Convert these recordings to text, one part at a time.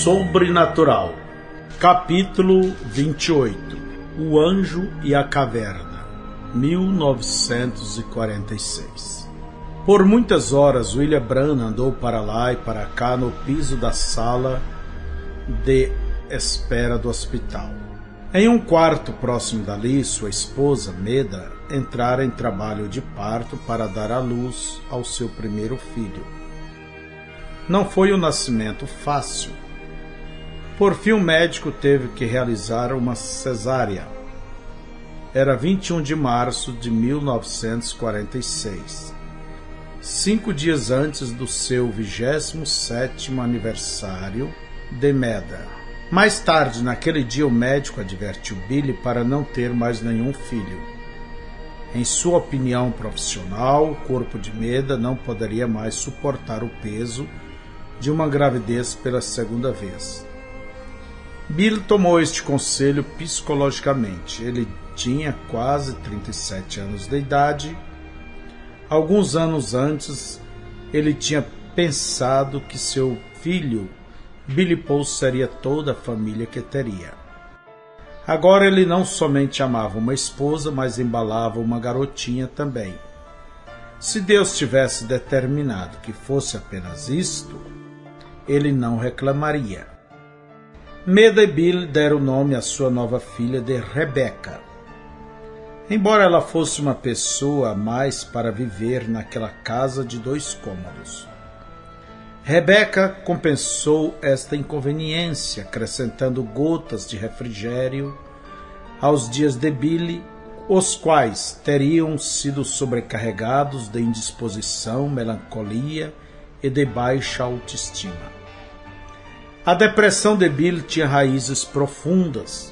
Sobrenatural. Capítulo 28. O Anjo e a Caverna, 1946. Por muitas horas, William Branham andou para lá e para cá no piso da sala de espera do hospital. Em um quarto próximo dali, sua esposa, Meda, entrara em trabalho de parto para dar à luz ao seu primeiro filho. Não foi um nascimento fácil. Por fim, o médico teve que realizar uma cesárea. Era 21 de março de 1946, 5 dias antes do seu 27º aniversário de Meda. Mais tarde, naquele dia, o médico advertiu Billy para não ter mais nenhum filho. Em sua opinião profissional, o corpo de Meda não poderia mais suportar o peso de uma gravidez pela segunda vez. Bill tomou este conselho psicologicamente. Ele tinha quase 37 anos de idade. Alguns anos antes, ele tinha pensado que seu filho, Billy Paul, seria toda a família que teria. Agora ele não somente amava uma esposa, mas embalava uma garotinha também. Se Deus tivesse determinado que fosse apenas isto, ele não reclamaria. Meda e Bill deram nome à sua nova filha de Rebecca. Embora ela fosse uma pessoa a mais para viver naquela casa de 2 cômodos, Rebecca compensou esta inconveniência, acrescentando gotas de refrigério aos dias de Billy, os quais teriam sido sobrecarregados de indisposição, melancolia e de baixa autoestima. A depressão de Bill tinha raízes profundas.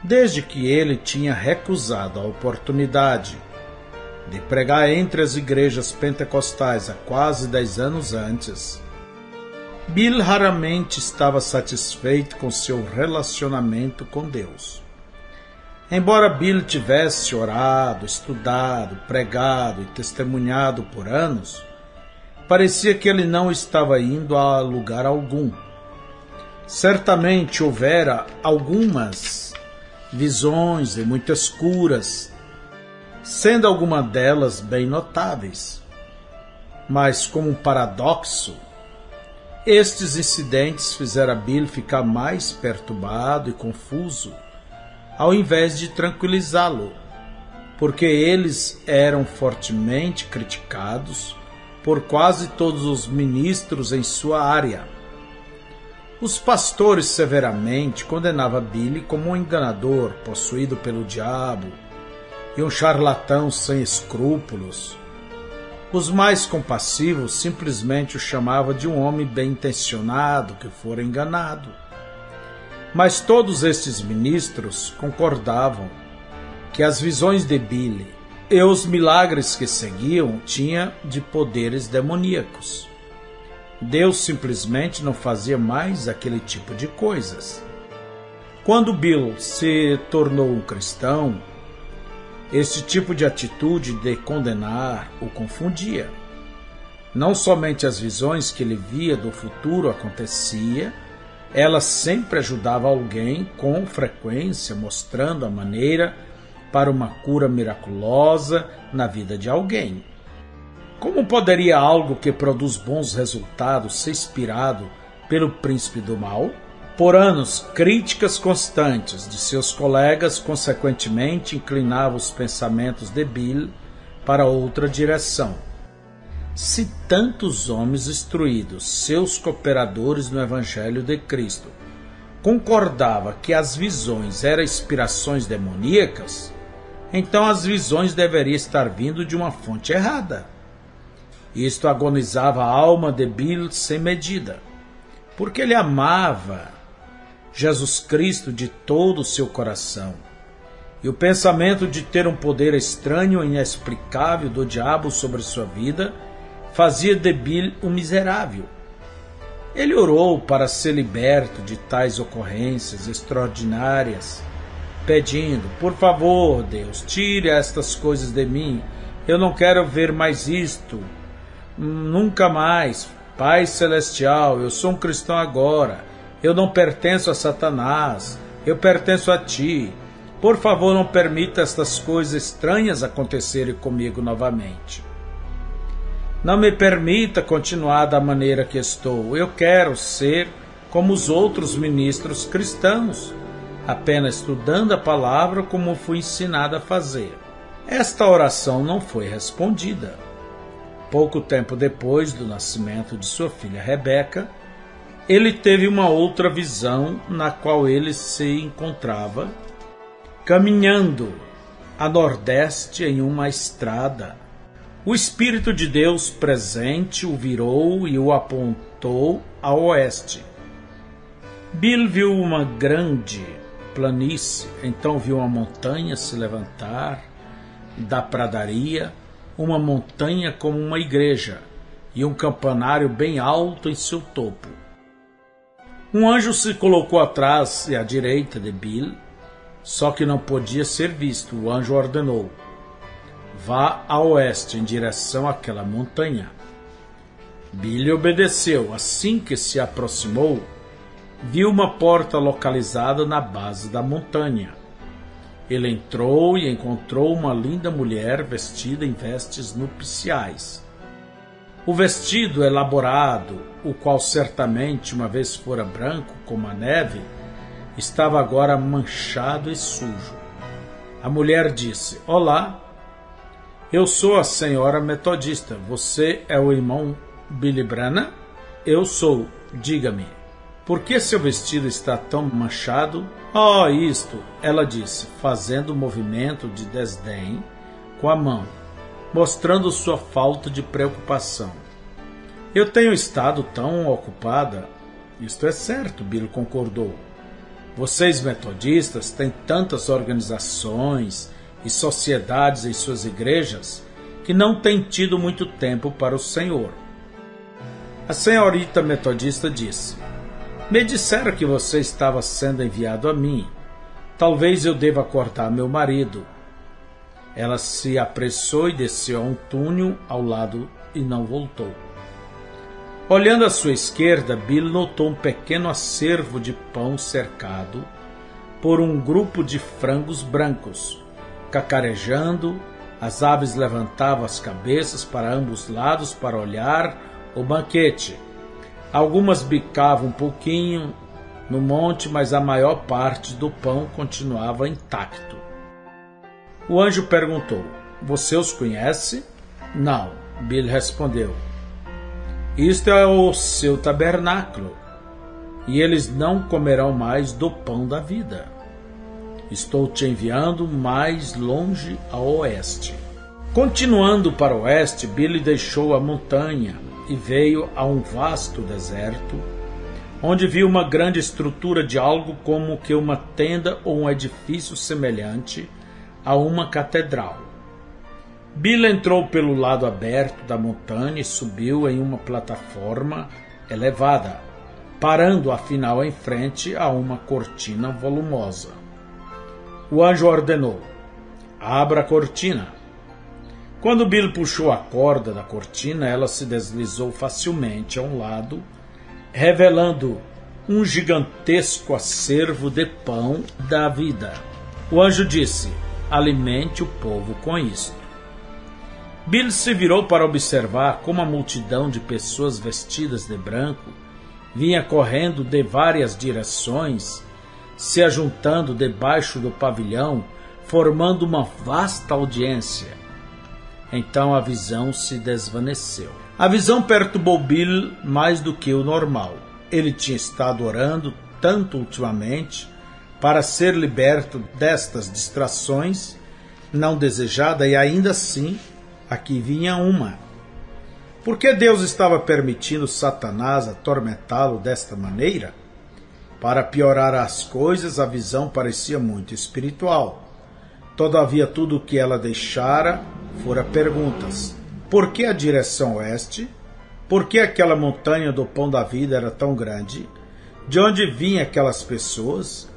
Desde que ele tinha recusado a oportunidade de pregar entre as igrejas pentecostais há quase 10 anos antes, Bill raramente estava satisfeito com seu relacionamento com Deus. Embora Bill tivesse orado, estudado, pregado e testemunhado por anos, parecia que ele não estava indo a lugar algum. Certamente houvera algumas visões e muitas curas, sendo alguma delas bem notáveis. Mas, como um paradoxo, estes incidentes fizeram Bill ficar mais perturbado e confuso, ao invés de tranquilizá-lo, porque eles eram fortemente criticados por quase todos os ministros em sua área. Os pastores severamente condenavam Billy como um enganador, possuído pelo diabo, e um charlatão sem escrúpulos. Os mais compassivos simplesmente o chamavam de um homem bem-intencionado que fora enganado. Mas todos estes ministros concordavam que as visões de Billy e os milagres que seguiam tinham de poderes demoníacos. Deus simplesmente não fazia mais aquele tipo de coisas. Quando Bill se tornou um cristão, este tipo de atitude de condenar o confundia. Não somente as visões que ele via do futuro acontecia, ela sempre ajudava alguém com frequência, mostrando a maneira para uma cura miraculosa na vida de alguém. Como poderia algo que produz bons resultados ser inspirado pelo príncipe do mal? Por anos, críticas constantes de seus colegas consequentemente inclinavam os pensamentos de Bill para outra direção. Se tantos homens instruídos, seus cooperadores no Evangelho de Cristo, concordavam que as visões eram inspirações demoníacas, então as visões deveriam estar vindo de uma fonte errada. Isto agonizava a alma de Bill sem medida, porque ele amava Jesus Cristo de todo o seu coração, e o pensamento de ter um poder estranho e inexplicável do diabo sobre sua vida fazia de Bill um miserável. Ele orou para ser liberto de tais ocorrências extraordinárias, pedindo: por favor, Deus, tire estas coisas de mim, eu não quero ver mais isto, nunca mais. Pai Celestial, eu sou um cristão agora, Eu não pertenço a Satanás, eu pertenço a ti. Por favor, não permita estas coisas estranhas acontecerem comigo novamente. Não me permita continuar da maneira que estou. Eu quero ser como os outros ministros cristãos, apenas estudando a palavra como fui ensinado a fazer. Esta oração não foi respondida. Pouco tempo depois do nascimento de sua filha Rebeca, ele teve uma outra visão na qual ele se encontrava caminhando a nordeste em uma estrada. O Espírito de Deus presente o virou e o apontou a oeste. Bill viu uma grande planície, então viu uma montanha se levantar da pradaria, uma montanha como uma igreja e um campanário bem alto em seu topo. Um anjo se colocou atrás e à direita de Bill, só que não podia ser visto. O anjo ordenou: vá a oeste, em direção àquela montanha. Bill obedeceu. Assim que se aproximou, viu uma porta localizada na base da montanha. Ele entrou e encontrou uma linda mulher vestida em vestes nupciais. O vestido elaborado, o qual certamente uma vez fora branco como a neve, estava agora manchado e sujo. A mulher disse: olá, eu sou a senhora metodista. Você é o irmão Billy Branham? Eu sou. Diga-me, por que seu vestido está tão manchado? Oh, isto, ela disse, fazendo um movimento de desdém com a mão, mostrando sua falta de preocupação. Eu tenho estado tão ocupada. Isto é certo, Bill concordou. Vocês metodistas têm tantas organizações e sociedades em suas igrejas que não têm tido muito tempo para o Senhor. A senhorita metodista disse: me disseram que você estava sendo enviado a mim. Talvez eu deva acordar meu marido. Ela se apressou e desceu a um túnel ao lado e não voltou. Olhando à sua esquerda, Bill notou um pequeno acervo de pão cercado por um grupo de frangos brancos. Cacarejando, as aves levantavam as cabeças para ambos lados para olhar o banquete. Algumas bicavam um pouquinho no monte, mas a maior parte do pão continuava intacto. O anjo perguntou: você os conhece? Não, Bill respondeu. Isto é o seu tabernáculo, e eles não comerão mais do pão da vida. Estou te enviando mais longe a oeste. Continuando para o oeste, Billy deixou a montanha e veio a um vasto deserto, onde viu uma grande estrutura de algo como que uma tenda ou um edifício semelhante a uma catedral. Bill entrou pelo lado aberto da montanha e subiu em uma plataforma elevada, parando afinal em frente a uma cortina volumosa. O anjo ordenou: abra a cortina. Quando Bill puxou a corda da cortina, ela se deslizou facilmente a um lado, revelando um gigantesco acervo de pão da vida. O anjo disse: alimente o povo com isto. Bill se virou para observar como a multidão de pessoas vestidas de branco vinha correndo de várias direções, se ajuntando debaixo do pavilhão, formando uma vasta audiência. Então a visão se desvaneceu. A visão perturbou Bill mais do que o normal. Ele tinha estado orando tanto ultimamente para ser liberto destas distrações não desejadas, e ainda assim aqui vinha uma. Por que Deus estava permitindo Satanás atormentá-lo desta maneira? Para piorar as coisas, a visão parecia muito espiritual. Todavia, tudo o que ela deixara fora perguntas. Por que a direção oeste? Por que aquela montanha do pão da vida era tão grande? De onde vinham aquelas pessoas?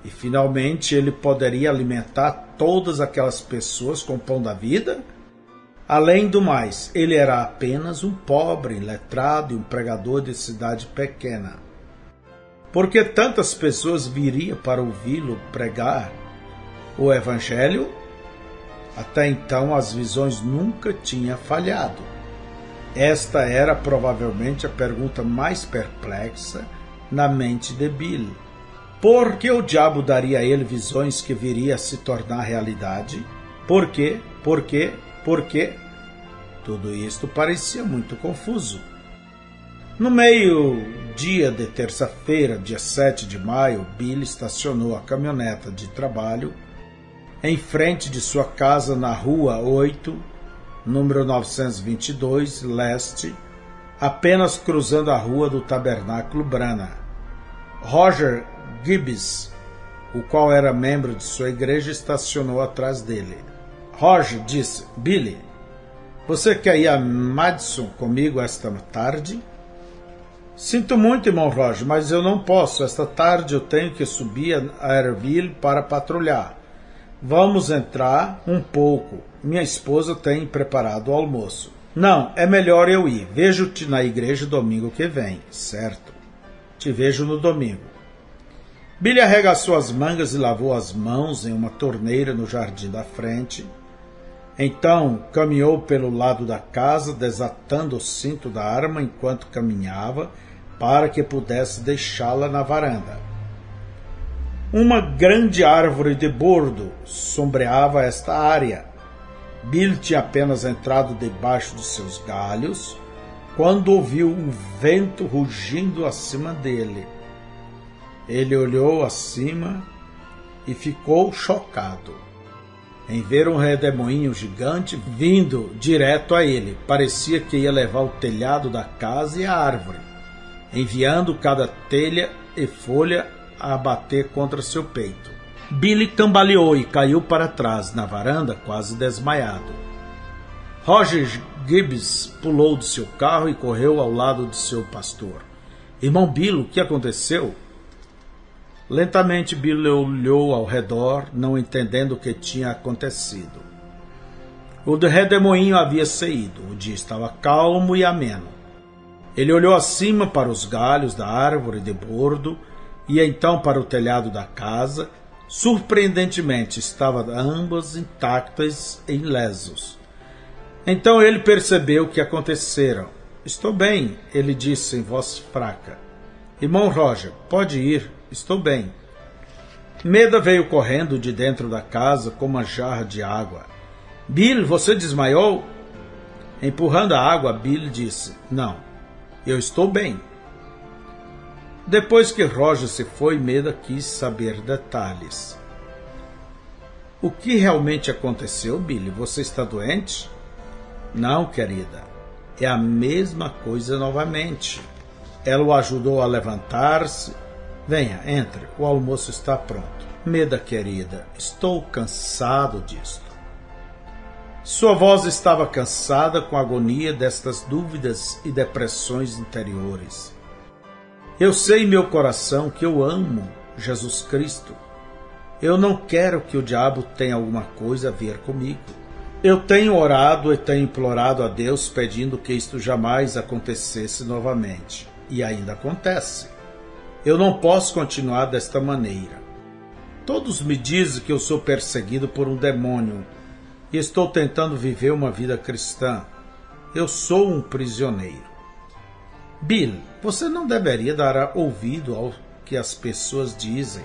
E, finalmente, ele poderia alimentar todas aquelas pessoas com o pão da vida? Além do mais, ele era apenas um pobre, letrado e um pregador de cidade pequena. Porque tantas pessoas viriam para ouvi-lo pregar o Evangelho? Até então as visões nunca tinham falhado. Esta era provavelmente a pergunta mais perplexa na mente de Bill. Por que o diabo daria a ele visões que viriam a se tornar realidade? Por quê? Por quê? Por quê? Tudo isto parecia muito confuso. No meio-dia de terça-feira, dia 7 de maio, Bill estacionou a caminhoneta de trabalho em frente de sua casa na Rua 8, número 922, leste, apenas cruzando a rua do Tabernáculo Brana. Roger Gibbs, o qual era membro de sua igreja, estacionou atrás dele. Roger disse: Billy, você quer ir a Madison comigo esta tarde? Sinto muito, irmão Roger, mas eu não posso. Esta tarde eu tenho que subir a Airville para patrulhar. Vamos entrar um pouco. Minha esposa tem preparado o almoço. Não, é melhor eu ir. Vejo-te na igreja domingo que vem, certo? Te vejo no domingo. Billy arregaçou as mangas e lavou as mãos em uma torneira no jardim da frente. Então caminhou pelo lado da casa, desatando o cinto da arma enquanto caminhava, para que pudesse deixá-la na varanda. Uma grande árvore de bordo sombreava esta área. Bill tinha apenas entrado debaixo de seus galhos, quando ouviu um vento rugindo acima dele. Ele olhou acima e ficou chocado em ver um redemoinho gigante vindo direto a ele. Parecia que ia levar o telhado da casa e a árvore, enviando cada telha e folha a bater contra seu peito. Billy cambaleou e caiu para trás na varanda, quase desmaiado. Roger Gibbs pulou do seu carro e correu ao lado de seu pastor. Irmão Bill, o que aconteceu? Lentamente Bill olhou ao redor, não entendendo o que tinha acontecido. O redemoinho havia saído, o dia estava calmo e ameno. Ele olhou acima para os galhos da árvore de bordo e então para o telhado da casa. Surpreendentemente, estavam ambas intactas e ilesos. Então ele percebeu o que acontecera. Estou bem, ele disse em voz fraca. Irmão Roger, pode ir, estou bem. Meda veio correndo de dentro da casa com uma jarra de água. Bill, você desmaiou? Empurrando a água, Bill disse, não, eu estou bem. Depois que Roger se foi, Meda quis saber detalhes. O que realmente aconteceu, Billy? Você está doente? Não, querida. É a mesma coisa novamente. Ela o ajudou a levantar-se. Venha, entre. O almoço está pronto. Meda, querida, estou cansado disto. Sua voz estava cansada com a agonia destas dúvidas e depressões interiores. Eu sei em meu coração que eu amo Jesus Cristo. Eu não quero que o diabo tenha alguma coisa a ver comigo. Eu tenho orado e tenho implorado a Deus pedindo que isto jamais acontecesse novamente. E ainda acontece. Eu não posso continuar desta maneira. Todos me dizem que eu sou perseguido por um demônio e estou tentando viver uma vida cristã. Eu sou um prisioneiro. Bill, você não deveria dar ouvido ao que as pessoas dizem.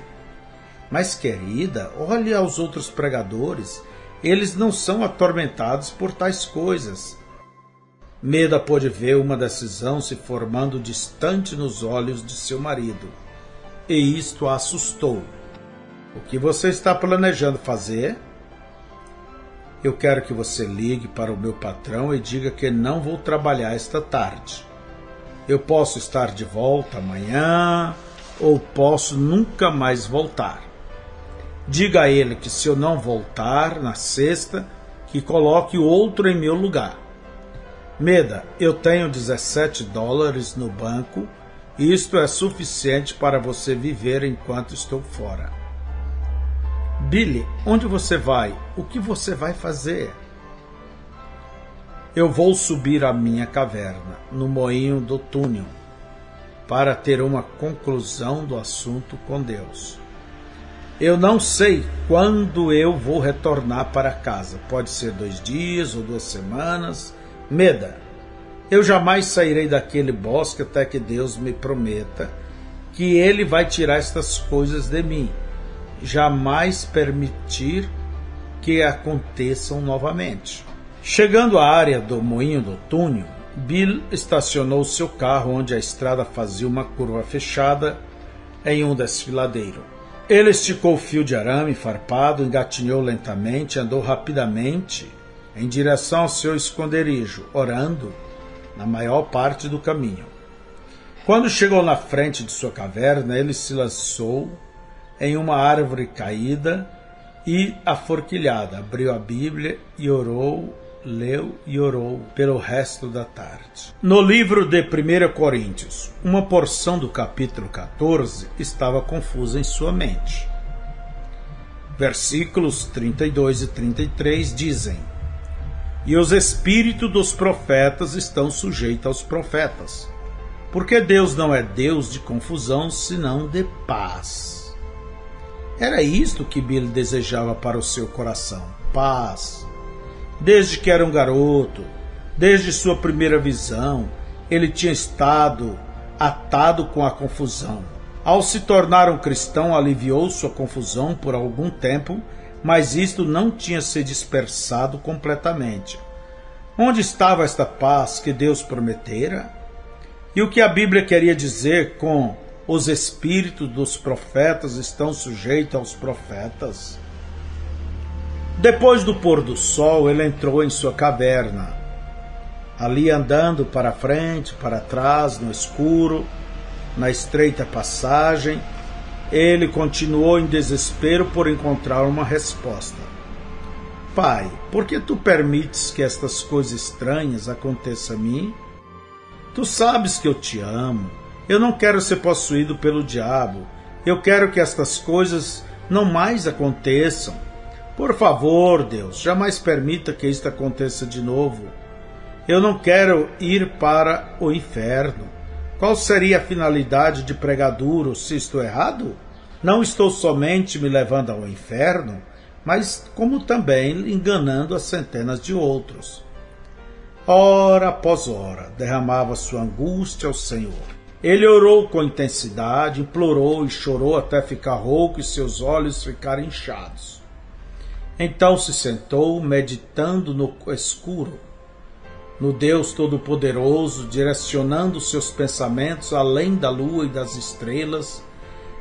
Mas, querida, olhe aos outros pregadores. Eles não são atormentados por tais coisas. Meda pôde ver uma decisão se formando distante nos olhos de seu marido. E isto a assustou. O que você está planejando fazer? Eu quero que você ligue para o meu patrão e diga que não vou trabalhar esta tarde. Eu posso estar de volta amanhã ou posso nunca mais voltar. Diga a ele que se eu não voltar na sexta, que coloque outro em meu lugar. Meda, eu tenho $17 no banco e isto é suficiente para você viver enquanto estou fora. Billy, onde você vai? O que você vai fazer? Eu vou subir a minha caverna, no moinho do túnel. para ter uma conclusão do assunto com Deus. Eu não sei quando eu vou retornar para casa. Pode ser 2 dias ou 2 semanas. Meda, eu jamais sairei daquele bosque até que Deus me prometa que Ele vai tirar estas coisas de mim. Jamais permitir que aconteçam novamente. Chegando à área do moinho do túnel, Bill estacionou seu carro onde a estrada fazia uma curva fechada em um desfiladeiro. Ele esticou o fio de arame farpado, engatinhou lentamente e andou rapidamente em direção ao seu esconderijo, orando na maior parte do caminho. Quando chegou na frente de sua caverna, ele se lançou em uma árvore caída e aforquilhada, abriu a Bíblia e orou, leu e orou pelo resto da tarde. No livro de 1 Coríntios, uma porção do capítulo 14 estava confusa em sua mente. Versículos 32 e 33 dizem: E os espíritos dos profetas estão sujeitos aos profetas, porque Deus não é Deus de confusão, senão de paz. Era isto que Bill desejava para o seu coração, paz. Desde que era um garoto, desde sua primeira visão, ele tinha estado atado com a confusão. Ao se tornar um cristão, aliviou sua confusão por algum tempo, mas isto não tinha se dispersado completamente. Onde estava esta paz que Deus prometera? E o que a Bíblia queria dizer com os espíritos dos profetas estão sujeitos aos profetas? Depois do pôr do sol, ele entrou em sua caverna. Ali andando para frente, para trás, no escuro, na estreita passagem, ele continuou em desespero por encontrar uma resposta. Pai, por que tu permites que estas coisas estranhas aconteçam a mim? Tu sabes que eu te amo. Eu não quero ser possuído pelo diabo. Eu quero que estas coisas não mais aconteçam. Por favor, Deus, jamais permita que isto aconteça de novo. Eu não quero ir para o inferno. Qual seria a finalidade de pregar duro se estou errado? Não estou somente me levando ao inferno, mas como também enganando as centenas de outros. Hora após hora, derramava sua angústia ao Senhor. Ele orou com intensidade, implorou e chorou até ficar rouco e seus olhos ficaram inchados. Então se sentou, meditando no escuro, no Deus Todo-Poderoso, direcionando seus pensamentos além da lua e das estrelas,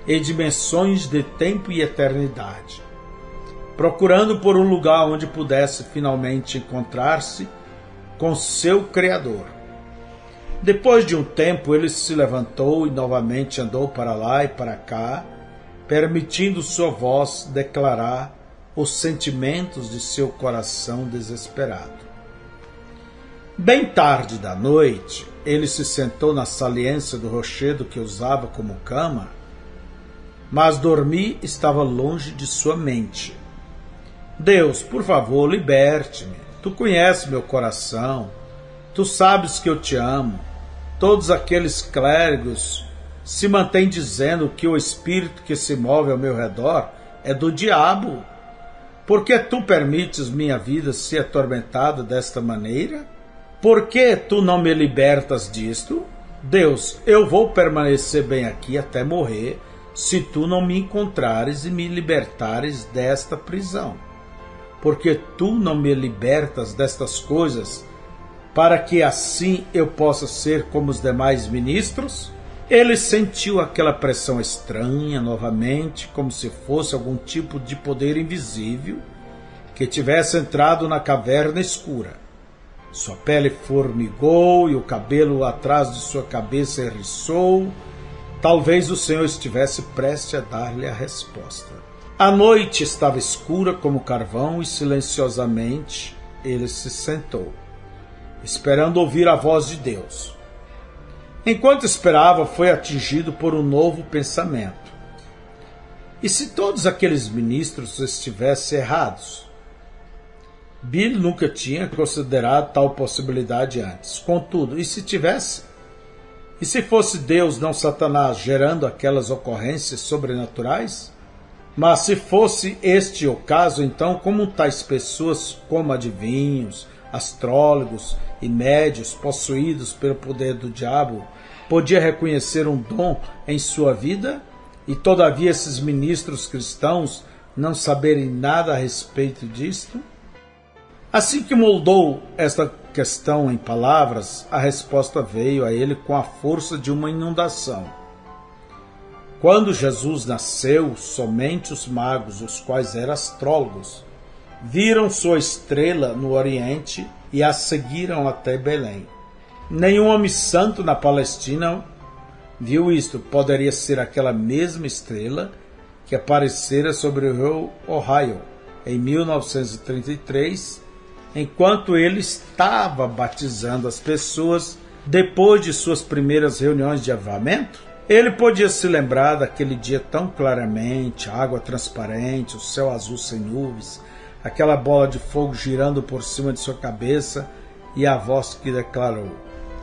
em dimensões de tempo e eternidade, procurando por um lugar onde pudesse finalmente encontrar-se com seu Criador. Depois de um tempo, ele se levantou e novamente andou para lá e para cá, permitindo sua voz declarar os sentimentos de seu coração desesperado. Bem tarde da noite, ele se sentou na saliência do rochedo que usava como cama, mas dormir estava longe de sua mente. Deus, por favor, liberte-me. Tu conheces meu coração. Tu sabes que eu te amo. Todos aqueles clérigos se mantêm dizendo que o espírito que se move ao meu redor é do diabo. Por que tu permites minha vida ser atormentada desta maneira? Por que tu não me libertas disto? Deus, eu vou permanecer bem aqui até morrer, se tu não me encontrares e me libertares desta prisão. Porque tu não me libertas destas coisas, para que assim eu possa ser como os demais ministros? Ele sentiu aquela pressão estranha novamente, como se fosse algum tipo de poder invisível que tivesse entrado na caverna escura. Sua pele formigou e o cabelo atrás de sua cabeça eriçou. Talvez o Senhor estivesse prestes a dar-lhe a resposta. A noite estava escura como carvão e silenciosamente ele se sentou, esperando ouvir a voz de Deus. Enquanto esperava, foi atingido por um novo pensamento. E se todos aqueles ministros estivessem errados? Bill nunca tinha considerado tal possibilidade antes. Contudo, e se tivesse? E se fosse Deus, não Satanás, gerando aquelas ocorrências sobrenaturais? Mas se fosse este o caso, então como tais pessoas como adivinhos, astrólogos e médios possuídos pelo poder do diabo podia reconhecer um dom em sua vida? E todavia esses ministros cristãos não saberem nada a respeito disto? Assim que moldou esta questão em palavras, a resposta veio a ele com a força de uma inundação. Quando Jesus nasceu, somente os magos, os quais eram astrólogos, viram sua estrela no Oriente e a seguiram até Belém. Nenhum homem santo na Palestina viu isto. Poderia ser aquela mesma estrela que aparecera sobre o rio Ohio em 1933, enquanto ele estava batizando as pessoas depois de suas primeiras reuniões de avivamento. Ele podia se lembrar daquele dia tão claramente, água transparente, o céu azul sem nuvens, aquela bola de fogo girando por cima de sua cabeça e a voz que declarou: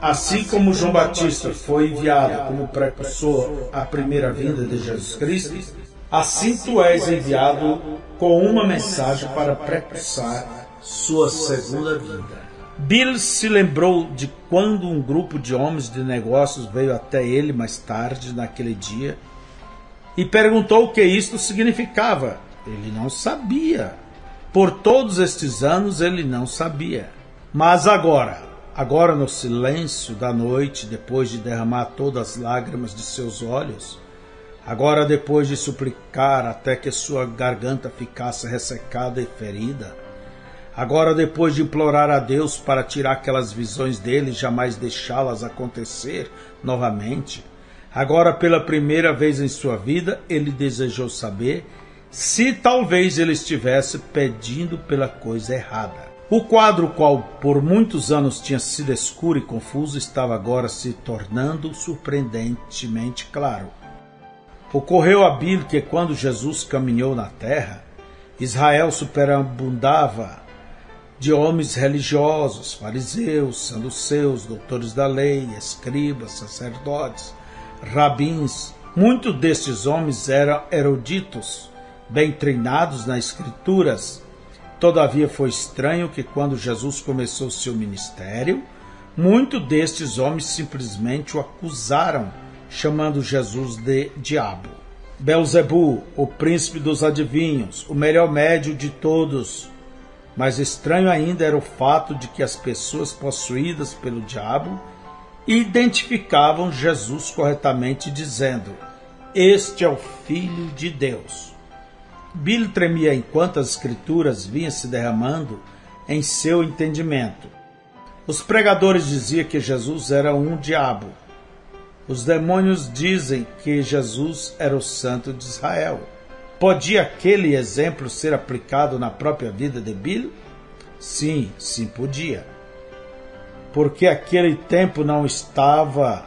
assim como João Batista foi enviado como precursor à primeira vinda de Jesus Cristo, assim tu és enviado com uma mensagem para precursar sua segunda vinda. Bill se lembrou de quando um grupo de homens de negócios veio até ele mais tarde naquele dia e perguntou o que isto significava. Ele não sabia. Por todos estes anos ele não sabia. Mas agora no silêncio da noite, depois de derramar todas as lágrimas de seus olhos, agora depois de suplicar até que sua garganta ficasse ressecada e ferida, agora depois de implorar a Deus para tirar aquelas visões dele e jamais deixá-las acontecer novamente, agora pela primeira vez em sua vida ele desejou saber se talvez ele estivesse pedindo pela coisa errada. O quadro, qual por muitos anos tinha sido escuro e confuso, estava agora se tornando surpreendentemente claro. Ocorreu a Bill que quando Jesus caminhou na terra, Israel superabundava de homens religiosos, fariseus, saduceus, doutores da lei, escribas, sacerdotes, rabins. Muitos destes homens eram eruditos, bem treinados nas escrituras. Todavia foi estranho que quando Jesus começou seu ministério, muitos destes homens simplesmente o acusaram, chamando Jesus de diabo. Belzebu, o príncipe dos adivinhos, o melhor médio de todos. Mas estranho ainda era o fato de que as pessoas possuídas pelo diabo identificavam Jesus corretamente, dizendo: este é o Filho de Deus. Bill tremia enquanto as escrituras vinham se derramando em seu entendimento. Os pregadores diziam que Jesus era um diabo. Os demônios dizem que Jesus era o Santo de Israel. Podia aquele exemplo ser aplicado na própria vida de Bill? Sim, podia. Porque aquele tempo não estava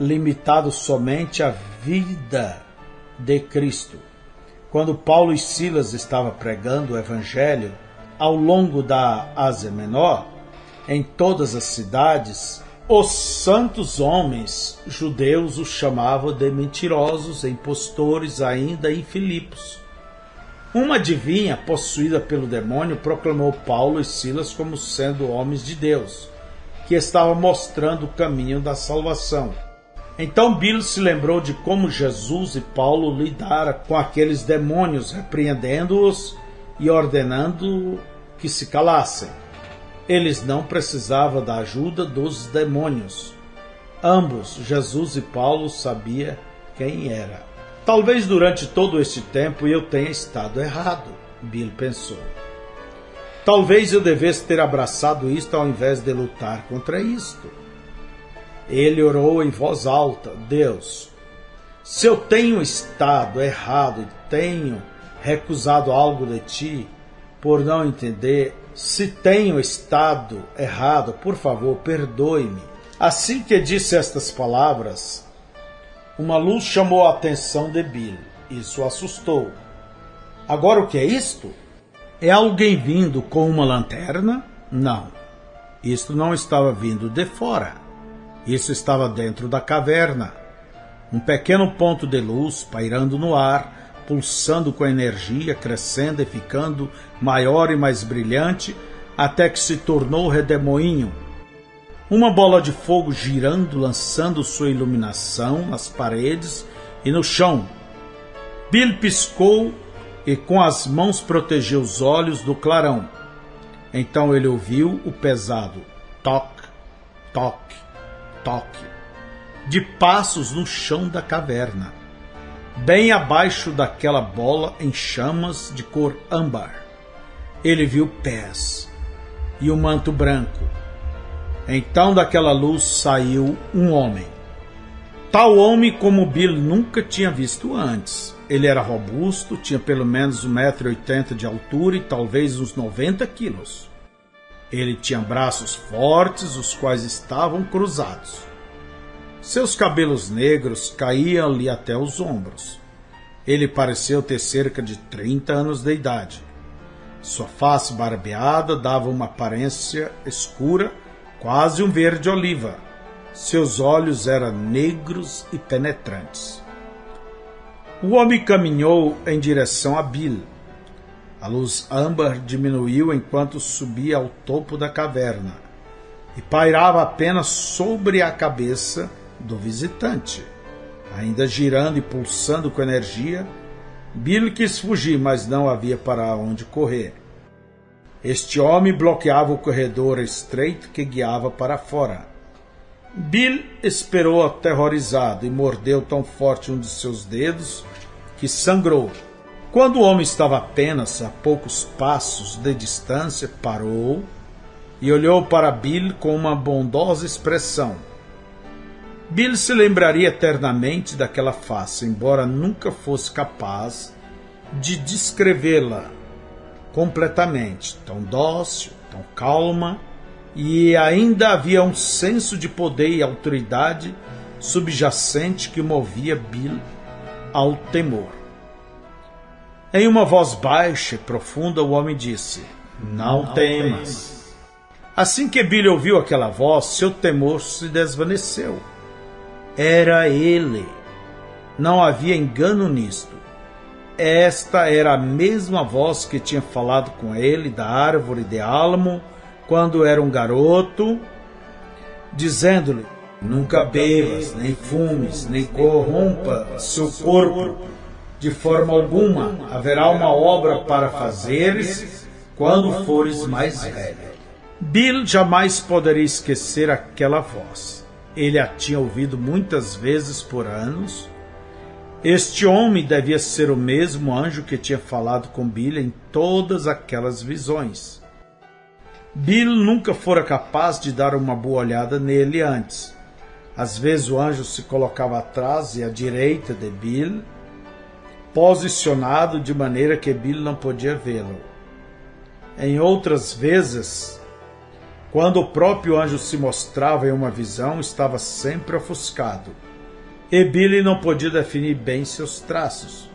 limitado somente à vida de Cristo. Quando Paulo e Silas estavam pregando o Evangelho ao longo da Ásia Menor, em todas as cidades, os santos homens judeus os chamavam de mentirosos, impostores, ainda em Filipos. Uma adivinha possuída pelo demônio proclamou Paulo e Silas como sendo homens de Deus, que estavam mostrando o caminho da salvação. Então Bill se lembrou de como Jesus e Paulo lidaram com aqueles demônios, repreendendo-os e ordenando que se calassem. Eles não precisavam da ajuda dos demônios. Ambos, Jesus e Paulo, sabiam quem era. Talvez durante todo este tempo eu tenha estado errado, Bill pensou. Talvez eu devesse ter abraçado isto ao invés de lutar contra isto. Ele orou em voz alta: Deus, se eu tenho estado errado e tenho recusado algo de ti por não entender, se tenho estado errado, por favor, perdoe-me. Assim que disse estas palavras, uma luz chamou a atenção de Bill. Isso o assustou. Agora o que é isto? É alguém vindo com uma lanterna? Não. Isto não estava vindo de fora. Isso estava dentro da caverna. Um pequeno ponto de luz pairando no ar, pulsando com energia, crescendo e ficando maior e mais brilhante, até que se tornou redemoinho. Uma bola de fogo girando, lançando sua iluminação nas paredes e no chão. Bill piscou e com as mãos protegeu os olhos do clarão. Então ele ouviu o pesado toque, toque, toque de passos no chão da caverna, bem abaixo daquela bola em chamas de cor âmbar. Ele viu pés e um manto branco. Então daquela luz saiu um homem. Tal homem como Bill nunca tinha visto antes. Ele era robusto, tinha pelo menos 1,80 m de altura e talvez uns 90 quilos. Ele tinha braços fortes, os quais estavam cruzados. Seus cabelos negros caíam-lhe até os ombros. Ele pareceu ter cerca de 30 anos de idade. Sua face barbeada dava uma aparência escura, quase um verde-oliva. Seus olhos eram negros e penetrantes. O homem caminhou em direção a Bill. A luz âmbar diminuiu enquanto subia ao topo da caverna e pairava apenas sobre a cabeça do visitante. Ainda girando e pulsando com energia, Bill quis fugir, mas não havia para onde correr. Este homem bloqueava o corredor estreito que guiava para fora. Bill esperou aterrorizado e mordeu tão forte um de seus dedos que sangrou. Quando o homem estava apenas a poucos passos de distância, parou e olhou para Bill com uma bondosa expressão. Bill se lembraria eternamente daquela face, embora nunca fosse capaz de descrevê-la completamente. Tão dócil, tão calma, e ainda havia um senso de poder e autoridade subjacente que movia Bill ao temor. Em uma voz baixa e profunda, o homem disse: "Não temas." Assim que Bill ouviu aquela voz, seu temor se desvaneceu. Era ele. Não havia engano nisto. Esta era a mesma voz que tinha falado com ele da árvore de álamo quando era um garoto, dizendo-lhe: "Nunca bebas, nem fumes, nem corrompa seu corpo. De forma alguma haverá uma obra para fazeres quando fores mais velho." Bill jamais poderia esquecer aquela voz. Ele a tinha ouvido muitas vezes por anos. Este homem devia ser o mesmo anjo que tinha falado com Bill em todas aquelas visões. Bill nunca fora capaz de dar uma boa olhada nele antes. Às vezes o anjo se colocava atrás e à direita de Bill, posicionado de maneira que Bill não podia vê-lo. Em outras vezes, quando o próprio anjo se mostrava em uma visão, estava sempre ofuscado, e Bill não podia definir bem seus traços.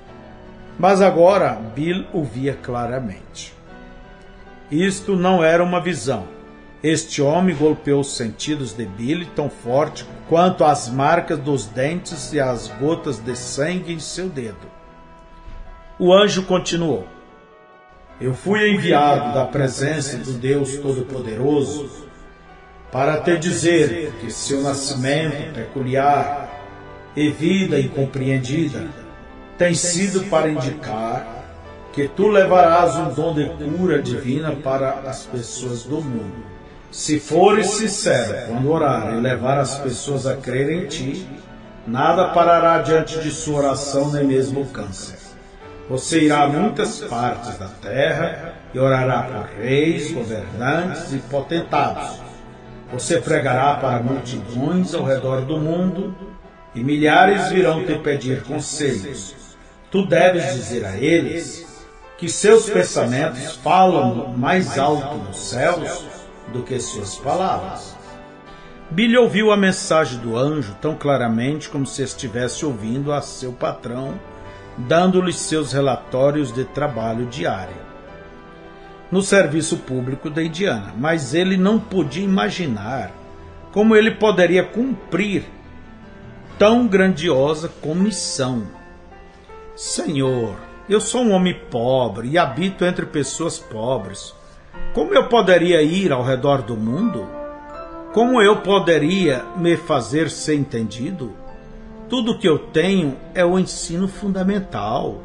Mas agora Bill o via claramente. Isto não era uma visão. Este homem golpeou os sentidos de Bill tão forte quanto as marcas dos dentes e as gotas de sangue em seu dedo. O anjo continuou: "Eu fui enviado da presença do Deus Todo-Poderoso para te dizer que seu nascimento peculiar e vida incompreendida tem sido para indicar que tu levarás um dom de cura divina para as pessoas do mundo. Se fores sincero quando orar e levar as pessoas a crer em ti, nada parará diante de sua oração, nem mesmo o câncer. Você irá a muitas partes da terra e orará por reis, governantes e potentados. Você pregará para multidões ao redor do mundo e milhares virão te pedir conselhos. Tu deves dizer a eles que seus pensamentos falam mais alto nos céus do que suas palavras." Bill ouviu a mensagem do anjo tão claramente como se estivesse ouvindo a seu patrão, dando-lhe seus relatórios de trabalho diário no serviço público de Indiana, mas ele não podia imaginar como ele poderia cumprir tão grandiosa comissão. Senhor, eu sou um homem pobre e habito entre pessoas pobres. Como eu poderia ir ao redor do mundo? Como eu poderia me fazer ser entendido? Tudo que eu tenho é o ensino fundamental.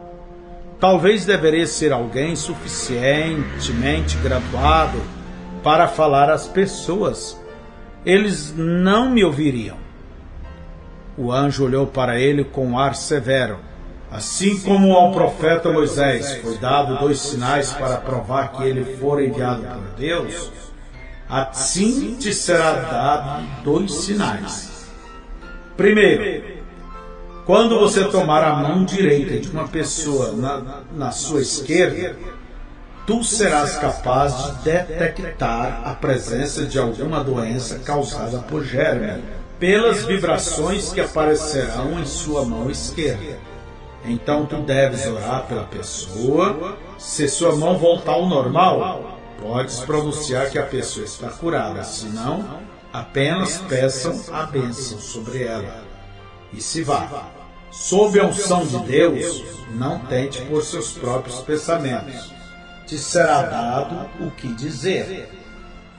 Talvez deveria ser alguém suficientemente graduado para falar às pessoas. Eles não me ouviriam. O anjo olhou para ele com um ar severo. Assim como ao profeta Moisés foi dado 2 sinais para provar que ele fora enviado por Deus, assim te será dado 2 sinais. Primeiro, quando você tomar a mão direita de uma pessoa na sua esquerda, tu serás capaz de detectar a presença de alguma doença causada por germe, pelas vibrações que aparecerão em sua mão esquerda. Então tu deves orar pela pessoa. Se sua mão voltar ao normal, podes pronunciar que a pessoa está curada. Se não, apenas peçam a bênção sobre ela e se vá. Sob a unção de Deus, não tente por seus próprios pensamentos. Te será dado o que dizer.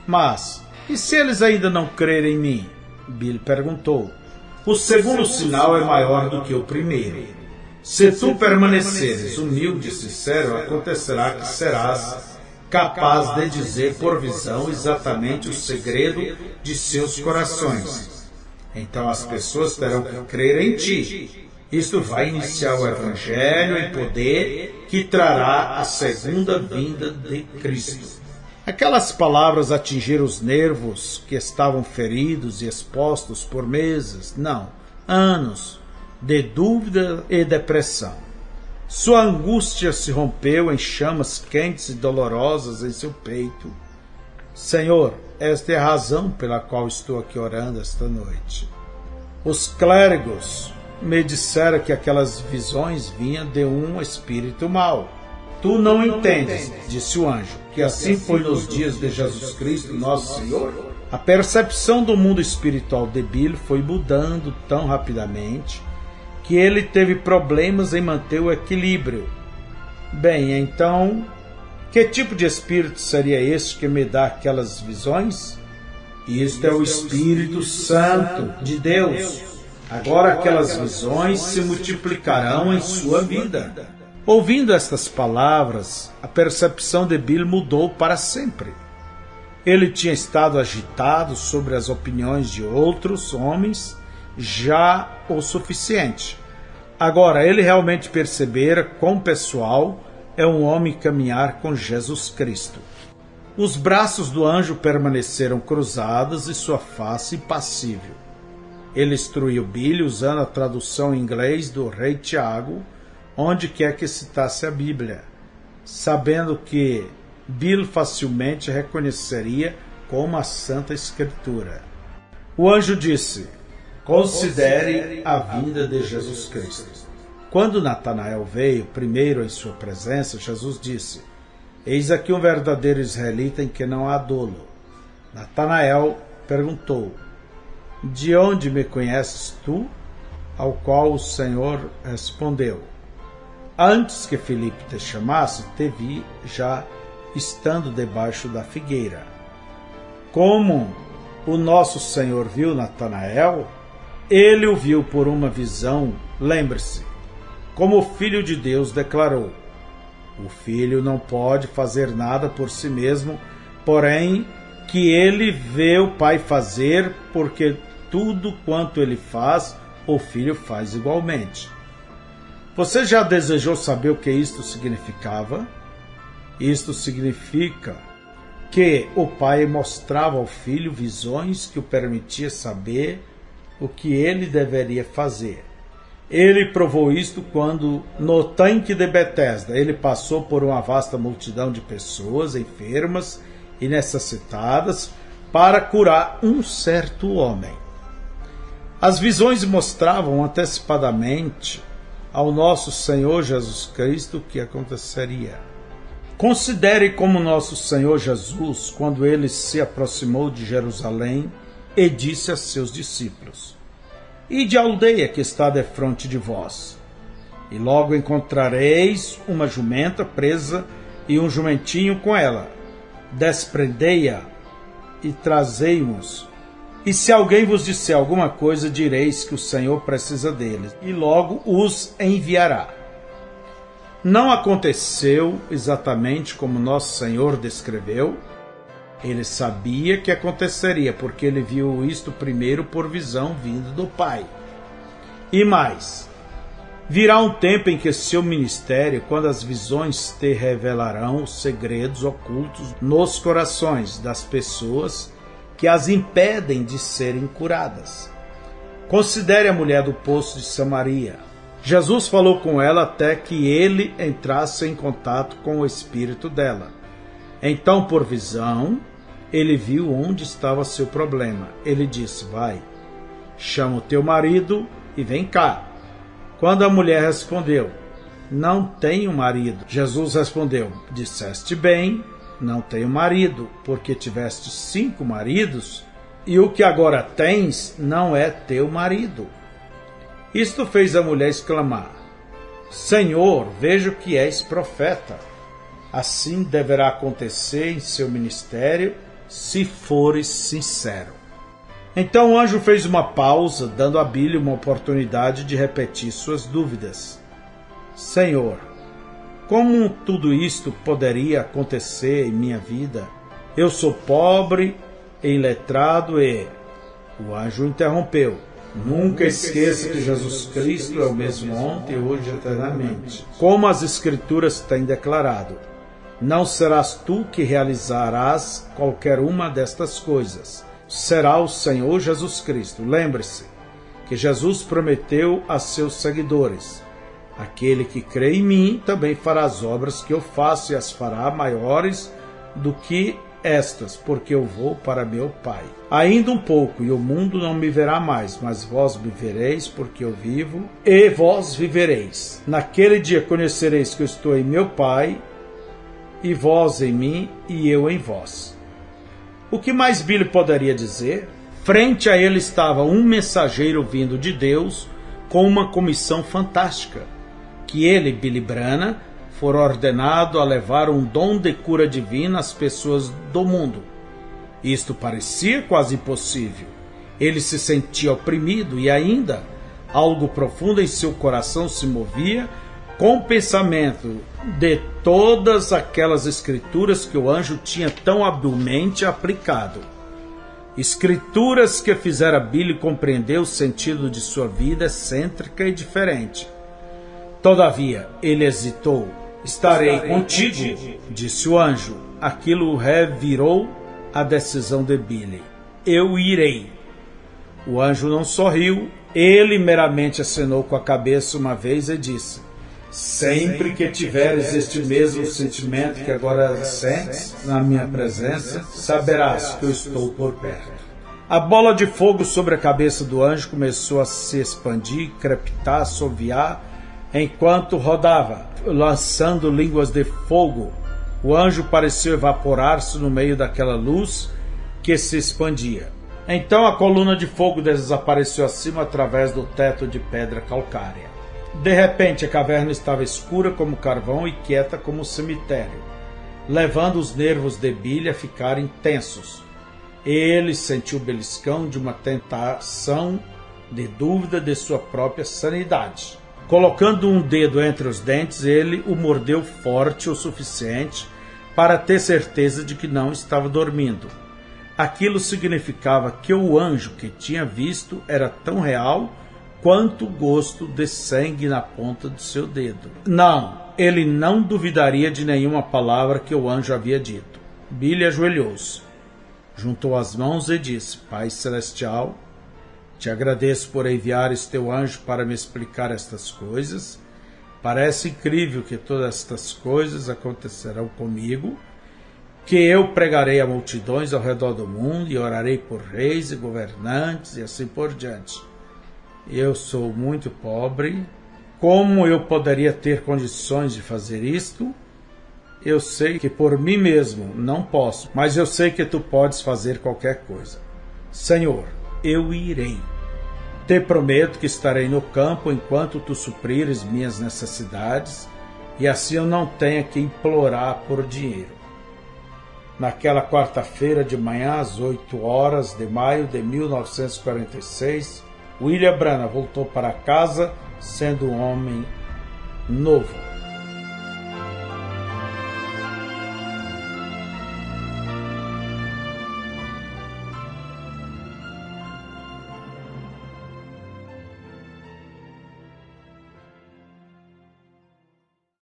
Mas, e se eles ainda não crerem em mim? Bill perguntou. O segundo sinal é maior do que o primeiro. Se tu permaneceres humilde e sincero, acontecerá que serás capaz de dizer por visão exatamente o segredo de seus corações. Então as pessoas terão que crer em ti. Isto vai iniciar o Evangelho em poder que trará a segunda vinda de Cristo. Aquelas palavras atingiram os nervos que estavam feridos e expostos por meses, não, anos, de dúvida e depressão. Sua angústia se rompeu em chamas quentes e dolorosas em seu peito. Senhor, esta é a razão pela qual estou aqui orando esta noite. Os clérigos me disseram que aquelas visões vinham de um espírito mau. Tu não entendes, disse o anjo, que assim foi nos dias de Jesus Cristo, nosso Senhor? A percepção do mundo espiritual de Bill foi mudando tão rapidamente que ele teve problemas em manter o equilíbrio. Bem, então, que tipo de espírito seria este que me dá aquelas visões? Isto é o Espírito Santo de Deus. Agora aquelas visões se multiplicarão em sua vida. Ouvindo estas palavras, a percepção de Bill mudou para sempre. Ele tinha estado agitado sobre as opiniões de outros homens já o suficiente. Agora ele realmente percebera quão pessoal é um homem caminhar com Jesus Cristo. Os braços do anjo permaneceram cruzados e sua face impassível. Ele instruiu Bill usando a tradução em inglês do rei Tiago, onde quer que citasse a Bíblia, sabendo que Bill facilmente reconheceria como a Santa Escritura. O anjo disse: considere a vinda de Jesus Cristo. Quando Natanael veio primeiro em sua presença, Jesus disse: eis aqui um verdadeiro israelita em que não há dolo. Natanael perguntou: de onde me conheces tu? Ao qual o Senhor respondeu: antes que Filipe te chamasse, te vi já estando debaixo da figueira. Como o nosso Senhor viu Natanael, ele o viu por uma visão. Lembre-se, como o Filho de Deus declarou: o Filho não pode fazer nada por si mesmo, porém que ele vê o Pai fazer, porque tudo quanto ele faz, o Filho faz igualmente. Você já desejou saber o que isto significava? Isto significa que o Pai mostrava ao Filho visões que o permitia saber o que ele deveria fazer. Ele provou isto quando, no tanque de Betesda, ele passou por uma vasta multidão de pessoas enfermas e necessitadas para curar um certo homem. As visões mostravam antecipadamente ao nosso Senhor Jesus Cristo o que aconteceria. Considere como nosso Senhor Jesus, quando ele se aproximou de Jerusalém e disse a seus discípulos: Ide à aldeia que está defronte de vós, e logo encontrareis uma jumenta presa e um jumentinho com ela. Desprendei-a e trazei-mos. E se alguém vos disser alguma coisa, direis que o Senhor precisa deles, e logo os enviará. Não aconteceu exatamente como nosso Senhor descreveu. Ele sabia que aconteceria, porque ele viu isto primeiro por visão vindo do Pai. E mais, virá um tempo em que seu ministério, quando as visões te revelarão os segredos ocultos nos corações das pessoas que as impedem de serem curadas. Considere a mulher do poço de Samaria. Jesus falou com ela até que ele entrasse em contato com o espírito dela. Então, por visão, ele viu onde estava seu problema. Ele disse: Vai, chama o teu marido e vem cá. Quando a mulher respondeu: Não tenho marido, Jesus respondeu: Disseste bem, não tenho marido, porque tiveste 5 maridos, e o que agora tens não é teu marido. Isto fez a mulher exclamar: Senhor, vejo que és profeta. Assim deverá acontecer em seu ministério, se fores sincero. Então o anjo fez uma pausa, dando a Billy uma oportunidade de repetir suas dúvidas. Senhor, como tudo isto poderia acontecer em minha vida? Eu sou pobre, iletrado e... O anjo interrompeu: Nunca esqueça que Jesus Cristo é o mesmo ontem, hoje e eternamente. Como as Escrituras têm declarado, não serás tu que realizarás qualquer uma destas coisas. Será o Senhor Jesus Cristo. Lembre-se que Jesus prometeu a seus seguidores: Aquele que crê em mim também fará as obras que eu faço, e as fará maiores do que estas, porque eu vou para meu Pai. Ainda um pouco, e o mundo não me verá mais, mas vós me vereis, porque eu vivo, e vós vivereis. Naquele dia conhecereis que eu estou em meu Pai, e vós em mim, e eu em vós. O que mais Billy poderia dizer? Frente a ele estava um mensageiro vindo de Deus com uma comissão fantástica, que ele, Billy Branham, for ordenado a levar um dom de cura divina às pessoas do mundo. Isto parecia quase impossível. Ele se sentia oprimido e ainda algo profundo em seu coração se movia com o pensamento de todas aquelas escrituras que o anjo tinha tão habilmente aplicado. Escrituras que fizeram Billy compreender o sentido de sua vida excêntrica e diferente. Todavia, ele hesitou. Estarei contigo, disse o anjo. Aquilo revirou a decisão de Billy. Eu irei. O anjo não sorriu. Ele meramente acenou com a cabeça uma vez e disse: Sempre que tiveres este mesmo sentimento que agora sentes na minha presença, saberás que eu estou por perto. A bola de fogo sobre a cabeça do anjo começou a se expandir, crepitar, assoviar, enquanto rodava, lançando línguas de fogo. O anjo pareceu evaporar-se no meio daquela luz que se expandia. Então a coluna de fogo desapareceu acima através do teto de pedra calcária. De repente a caverna estava escura como carvão e quieta como cemitério, levando os nervos de Billy a ficarem tensos. Ele sentiu o beliscão de uma tentação de dúvida de sua própria sanidade. Colocando um dedo entre os dentes, ele o mordeu forte o suficiente para ter certeza de que não estava dormindo. Aquilo significava que o anjo que tinha visto era tão real quanto o gosto de sangue na ponta do seu dedo. Não, ele não duvidaria de nenhuma palavra que o anjo havia dito. Billy ajoelhou-se, juntou as mãos e disse: Pai Celestial, te agradeço por enviares teu anjo para me explicar estas coisas. Parece incrível que todas estas coisas acontecerão comigo, que eu pregarei a multidões ao redor do mundo e orarei por reis e governantes e assim por diante. Eu sou muito pobre. Como eu poderia ter condições de fazer isto? Eu sei que por mim mesmo não posso, mas eu sei que tu podes fazer qualquer coisa. Senhor, eu irei. Te prometo que estarei no campo enquanto tu suprires minhas necessidades, e assim eu não tenha que implorar por dinheiro. Naquela quarta-feira de manhã, às 8 horas de maio de 1946, William Branham voltou para casa sendo um homem novo.